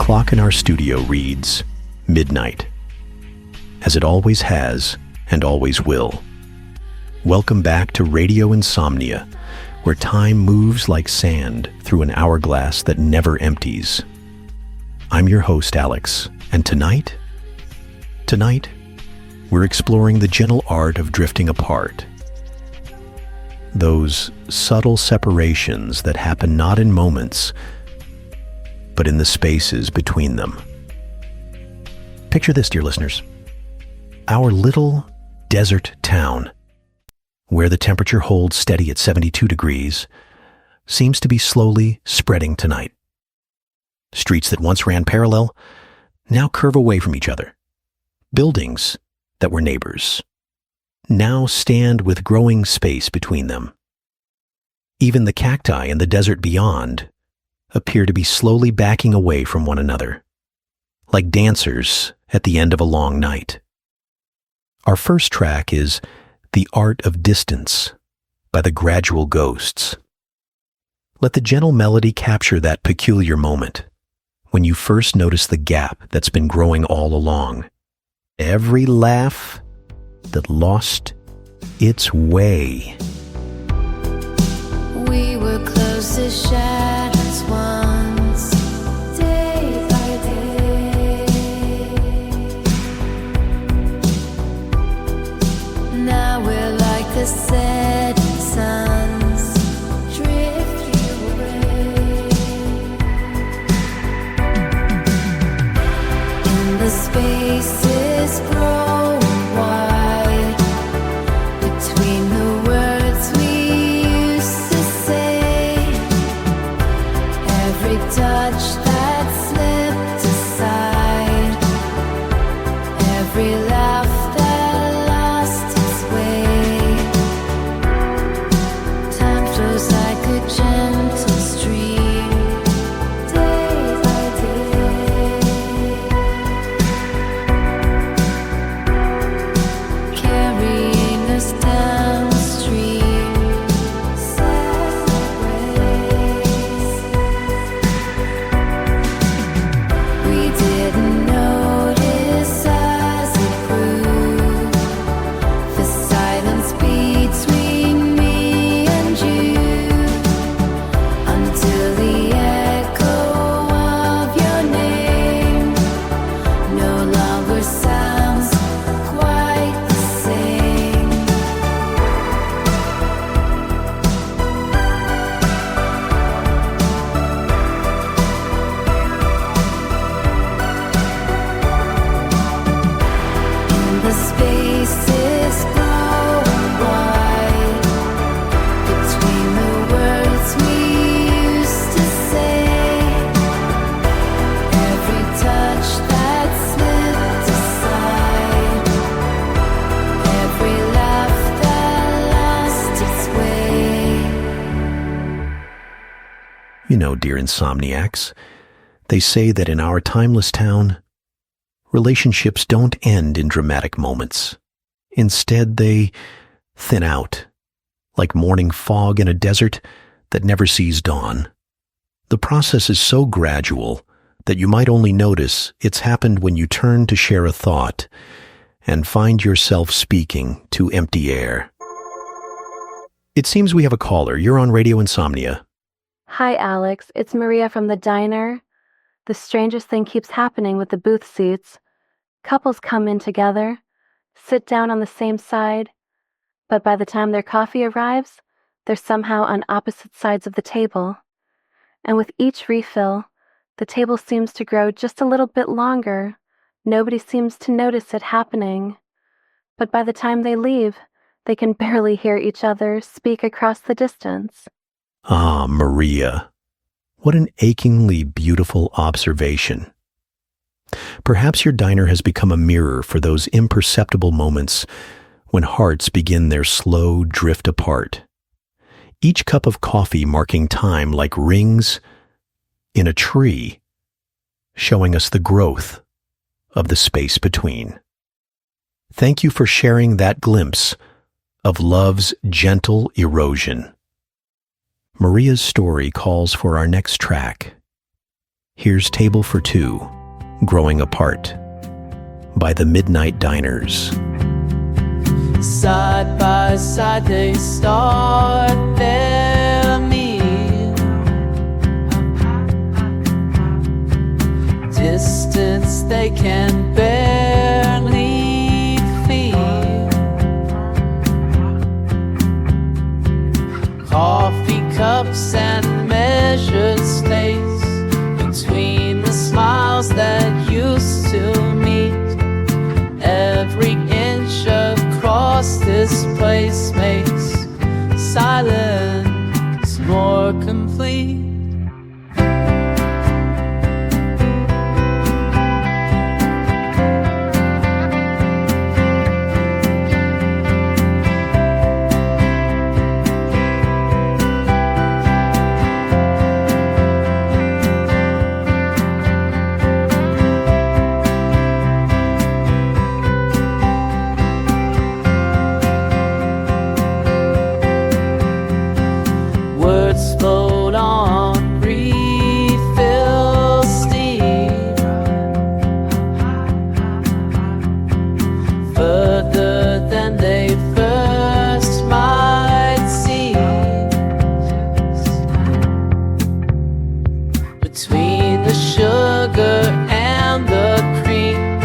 clock in our studio reads midnight, as it always has and always will. Welcome back to Radio Insomnia, where time moves like sand through an hourglass that never empties. I'm your host, Alex, and tonight, we're exploring the gentle art of drifting apart. Those subtle separations that happen not in moments, but in the spaces between them. Picture this, dear listeners. Our little desert town, where the temperature holds steady at 72 degrees, seems to be slowly spreading tonight. Streets that once ran parallel now curve away from each other. Buildings that were neighbors now stand with growing space between them. Even the cacti in the desert beyond appear to be slowly backing away from one another, like dancers at the end of a long night. Our first track is The Art of Distance by the Gradual Ghosts. Let the gentle melody capture that peculiar moment when you first notice the gap that's been growing all along. Every laugh that lost its way. We were close as shadows once, day by day. Now we're like the setting suns, drifting away. In the spaces grow wide between the words we used to say. Every touch that slipped aside, every laugh that lost its way. Time flows like a gentle stream, day by day, carrying us downstream, separate ways. We didn't notice as it grew, the silence between me and you, until the echo of your name no longer sounds quite the same. In the spaces growing wide between the words we used to say, every touch that slipped aside, every laugh that lost its way. You know, dear insomniacs, they say that in our timeless town, relationships don't end in dramatic moments. Instead, they thin out, like morning fog in a desert that never sees dawn. The process is so gradual that you might only notice it's happened when you turn to share a thought and find yourself speaking to empty air. It seems we have a caller. You're on Radio Insomnia. Hi, Alex. It's Maria from the diner. The strangest thing keeps happening with the booth seats. Couples come in together, sit down on the same side, but by the time their coffee arrives, they're somehow on opposite sides of the table. And with each refill, the table seems to grow just a little bit longer. Nobody seems to notice it happening. But by the time they leave, they can barely hear each other speak across the distance. Ah, Maria, what an achingly beautiful observation. Perhaps your diner has become a mirror for those imperceptible moments when hearts begin their slow drift apart. Each cup of coffee marking time like rings in a tree, showing us the growth of the space between. Thank you for sharing that glimpse of love's gentle erosion. Maria's story calls for our next track. Here's Table for Two, Growing Apart, by the Midnight Diners. Side by side they start their meal. Distance they can barely feel. Coffee cups and measured space between the smiles that used to meet. Every inch across this place makes silence more complete. Float on, refill steam. Further than they first might see. Between the sugar and the cream,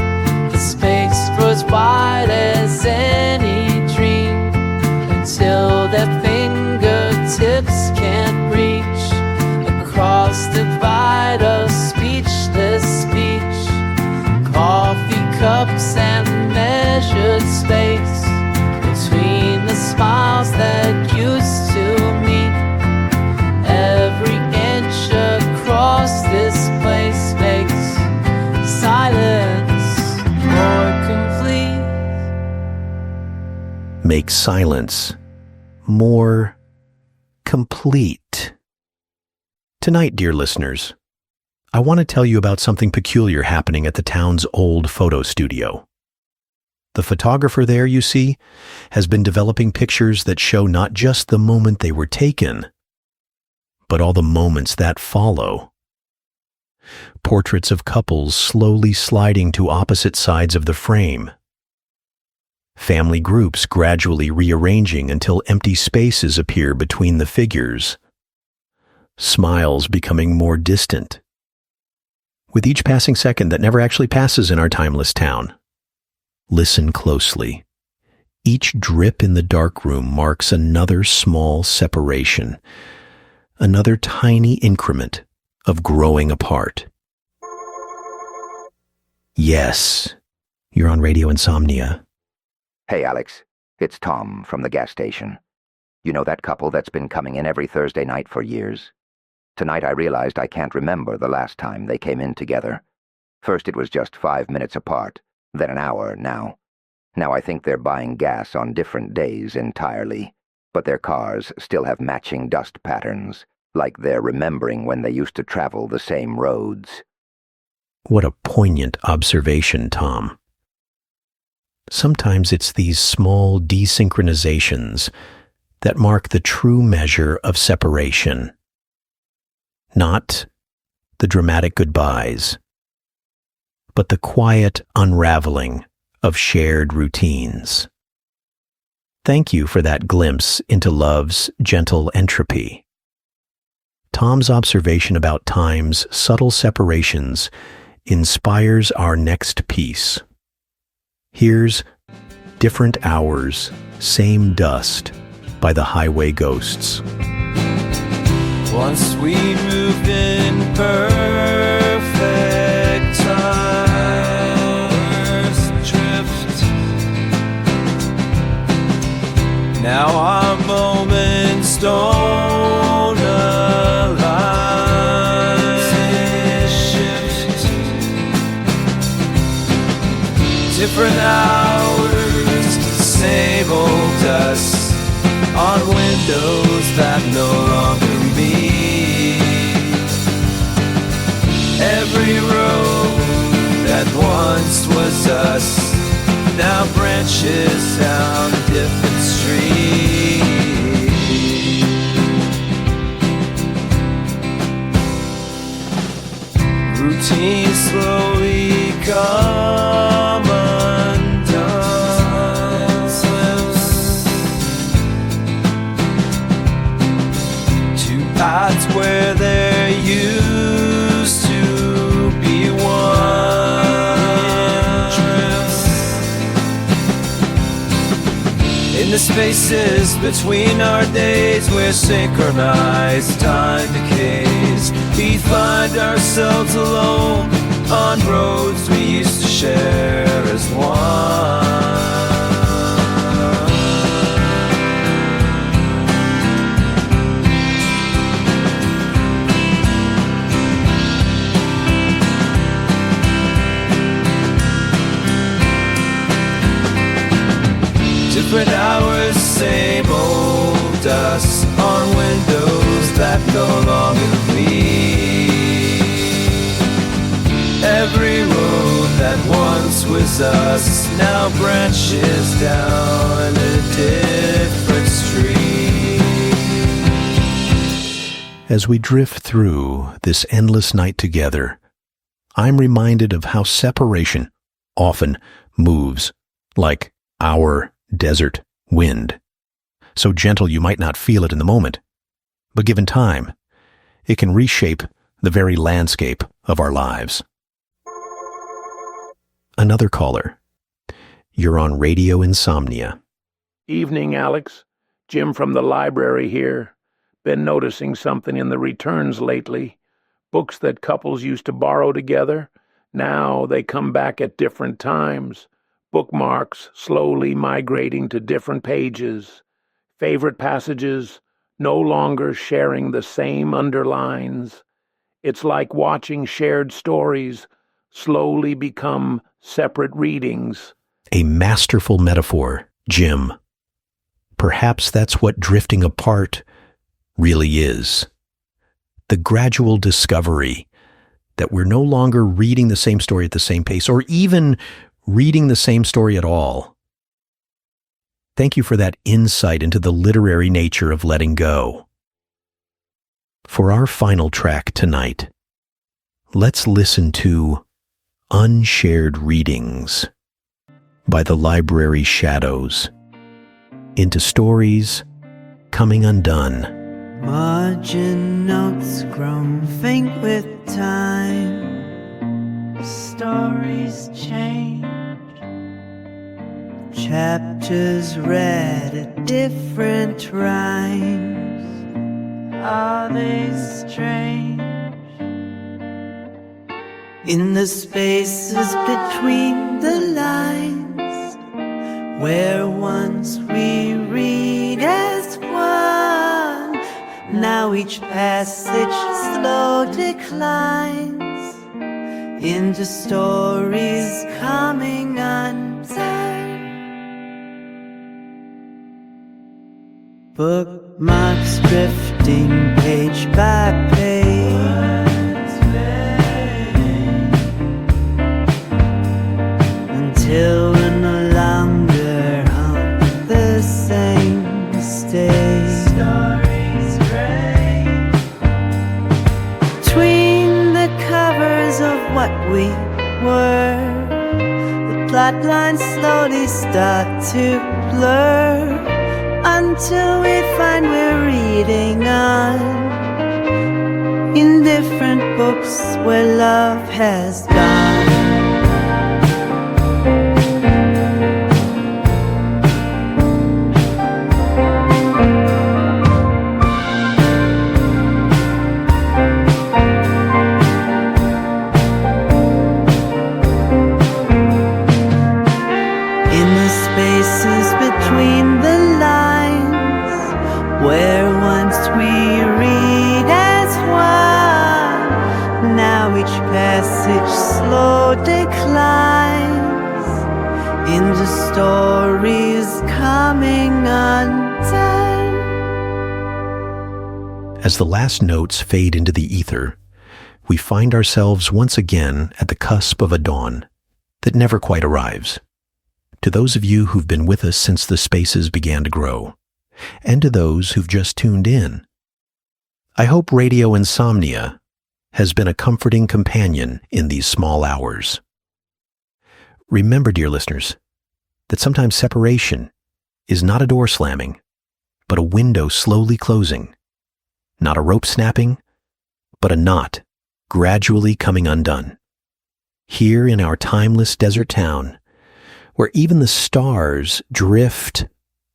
the space grows wide as any dream, until their fingertips can't reach across the divide of speechless speech. Coffee cups and measured space between the smiles that used to meet. Every inch across this place makes silence more complete. Make silence more complete. Tonight, dear listeners, I want to tell you about something peculiar happening at the town's old photo studio. The photographer there, you see, has been developing pictures that show not just the moment they were taken, but all the moments that follow. Portraits of couples slowly sliding to opposite sides of the frame. Family groups gradually rearranging until empty spaces appear between the figures. Smiles becoming more distant. With each passing second that never actually passes in our timeless town. Listen closely. Each drip in the darkroom marks another small separation, another tiny increment of growing apart. Yes, you're on Radio Insomnia. Hey, Alex. It's Tom from the gas station. You know that couple that's been coming in every Thursday night for years? Tonight I realized I can't remember the last time they came in together. First it was just 5 minutes apart, then an hour now. Now I think they're buying gas on different days entirely, but their cars still have matching dust patterns, like they're remembering when they used to travel the same roads. What a poignant observation, Tom. Sometimes it's these small desynchronizations that mark the true measure of separation. Not the dramatic goodbyes, but the quiet unraveling of shared routines. Thank you for that glimpse into love's gentle entropy. Tom's observation about time's subtle separations inspires our next piece. Here's Different Hours, Same Dust by the Highway Ghosts. Once we moved in perfect time, drift. Now our moments don't align. Shift. Different hours, same old dust on windows that no longer meet. Every road that once was us now branches down a different street. spaces between our days where synchronized time decays. We find ourselves alone on roads we used to share as one. Different hours, same old us on windows that no longer read. Every road that once was us now branches down a different street. As we drift through this endless night together, I'm reminded of how separation often moves like our desert wind. So gentle you might not feel it in the moment, but given time, it can reshape the very landscape of our lives. Another caller. You're on Radio Insomnia. Evening, Alex. Jim from the library here. Been noticing something in the returns lately. Books that couples used to borrow together, now they come back at different times. Bookmarks slowly migrating to different pages. Favorite passages no longer sharing the same underlines. It's like watching shared stories slowly become separate readings. A masterful metaphor, Jim. Perhaps that's what drifting apart really is. The gradual discovery that we're no longer reading the same story at the same pace, or even reading the same story at all. Thank you for that insight into the literary nature of letting go. For our final track tonight, let's listen to Unshared Readings by the Library Shadows, into stories coming undone. Margin notes grown faint with time. Stories change. Chapters read at different rhymes. Are they strange? In the spaces between the lines, where once we read as one, now each passage slow declines into stories coming undone. Bookmarks drifting page by page, until we're no longer on the same stage. Stories range between the covers of what we were. The plot lines slowly start to blur, until we find we're reading on in different books where love has gone. In the spaces between the where once we read as one, now each passage slow declines into stories coming undone. As the last notes fade into the ether, we find ourselves once again at the cusp of a dawn that never quite arrives. To those of you who've been with us since the spaces began to grow, and to those who've just tuned in, I hope Radio Insomnia has been a comforting companion in these small hours. Remember, dear listeners, that sometimes separation is not a door slamming, but a window slowly closing, not a rope snapping, but a knot gradually coming undone. Here in our timeless desert town, where even the stars drift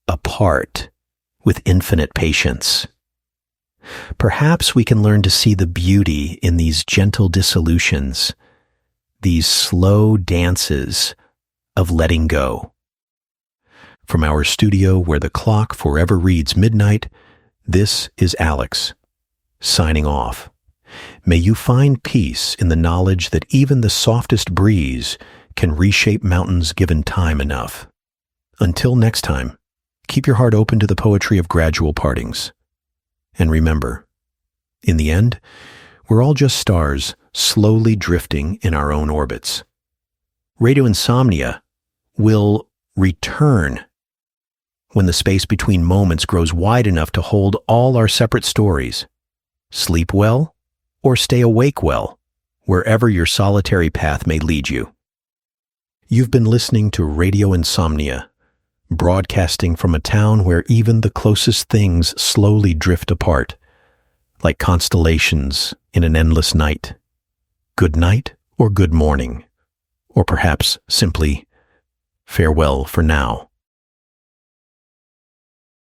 apart with infinite patience. Perhaps we can learn to see the beauty in these gentle dissolutions, these slow dances of letting go. From our studio where the clock forever reads midnight, this is Alex, signing off. May you find peace in the knowledge that even the softest breeze can reshape mountains given time enough. Until next time, keep your heart open to the poetry of gradual partings. And remember, in the end, we're all just stars slowly drifting in our own orbits. Radio Insomnia will return when the space between moments grows wide enough to hold all our separate stories. Sleep well or stay awake well, wherever your solitary path may lead you. You've been listening to Radio Insomnia, broadcasting from a town where even the closest things slowly drift apart, like constellations in an endless night. Good night or good morning, or perhaps simply farewell for now.